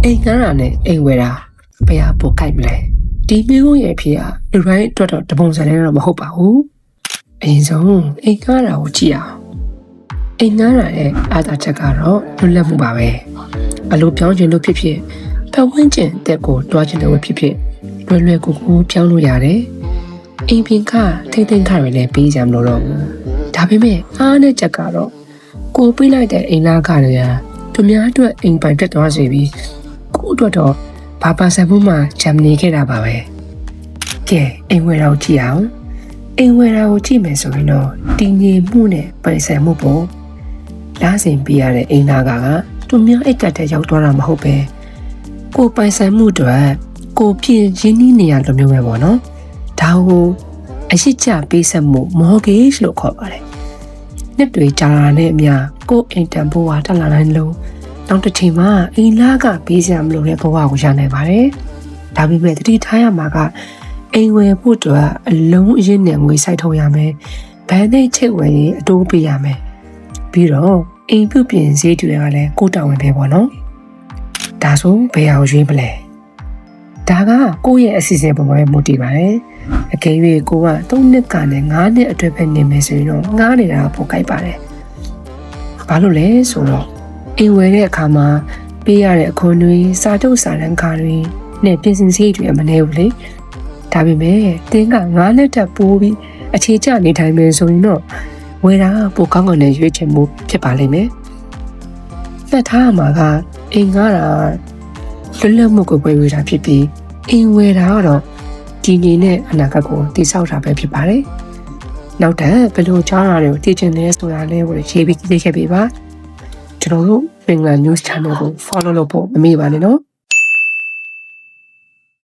အိမ်ငှားတာနဲ့အိမ်ဝယ်တာဘယ်ဟာပိုကြိုက်မလဲဒီမျိုးရဲ့ဖြစ်ဟာလူတိုင်းအတွက်တော့တပုံစံနဲ့တော့မဟုတ်ပါဘူးအရင်ဆုံးအိမ်ငှားတာကိုကြည့်အောင်အိမ်ငှားတာရဲ့အားသာချက်ကတော့လွတ်လပ်မှုပါပဲအလိုပြောင်းခြင်းလို့ဖြစ်ဖြစ်ပတ်ဝန်းကျင်အသက်ကိုတွားခြင်းလို့ဖြစ်ဖြစ်လွယ်ကူပြောင်းလို့ရတယ်အိမ်ပြင်ကထိမ့်သိမ့်ခတွေလည်းပေးကြမလို့တော့ဘူးဒါပေမဲ့အားနဲ့ချက်ကတော့ကိုပေးလိုက်တဲ့အိမ်လားခတွေကသူများအတွက်အိမ်ပိုင်တက်သွားစေပြီးကိုအတွက်တော့ဘာပါဆန်မှုမှဂျမ်နေခဲ့တာပါပဲကဲအိမ်ဝယ်တော့ကြည့်အောင်အိမ်ဝယ်တာကိုကြည့်မယ်ဆိုရင်တော့တည်ငြိမ်မှုနဲ့ပိုင်ဆိုင်မှုပေါ့လားစင်ပြရတဲ့အိမ်သားကသူများအိတ်ကတ်တဲ့ရောက်သွားတာမဟုတ်ပဲကိုပိုင်ဆိုင်မှုအတွက်ကိုပြင်းရင်းနှီးနေရလိုမျိုးပဲပေါ့နော်ဒါကိုအရှိချပေးဆက်မှု mortgage လို့ခေါ်ပါတယ်နှစ်တွေကြာလာတဲ့အမျှကိုအိမ်တန်ဖို့ဟာတက်လာနိုင်လို့နောက်တစ်ချိန်မှာအိမ်လားကပေးစရာမလိုတဲ့ဘဝကိုရနိုင်ပါတယ်ဒါပေမဲ့တတိထားရမှာကအိမ်ဝယ်ဖို့အတွက်အလုံးအရင်နဲ့ငွေစိုက်ထုတ်ရမယ်ဘဏ်နဲ့ချိတ်ဝယ်ရင်အတိုးပေးရမယ်ပြီးတော့အိမ်ပြုပြင်ဈေးတွေကလည်းကိုတာဝန်ပဲပေါ့နော်ဒါဆိုဘယ်အောင်ရွေးမလဲဒါကကိုယ့်ရဲ့အစီအစဉ်ပေါ်မှာမူတည်ပါတယ်အကယ်၍ကိုက3နှစ်ကနေ9နှစ်အတွင်းပဲနေမယ်ဆိုရင်တော့ငားနေတာပိုကြိုက်ပါတယ်ဘာလို့လဲဆိုတော့အိမ်ဝယ်တဲ့အခါမှာပေးရတဲ့အခွန်တွေစာချုပ်စာတမ်းကားတွေနဲ့ပြင်ဆင်စရိတ်တွေမနေဘူးလေဒါပေမဲ့တင်းက9နှစ်တက်ပိုးပြီးအခြေကျနေထိုင်မယ်ဆိုရင်တော့ဝယ်တာပိုကောင်းတဲ့ရွေးချယ်မှုဖြစ်ပါလိမ့်မယ်သက်ထားမှာကအိမ်ငှားတာလွတ်လပ်မှုကိုဝယ်တာဖြစ်ပြီးအိမ်ဝယ်တာကတော့ဒီနေနဲ့အနာဂတ်ကိုတည်ဆောက်တာပဲဖြစ်ပါတယ်နောက်ထပ်ဘယ်လိုကြောင်းတာတွေကိုသိချင်လဲဆိုတာလည်းကိုရေးပြီးသိခဲ့ပေးပါကျွန်တော်တို့ Finland News Channel ကို follow လုပ်ဖို့မမေ့ပါနဲ့နော်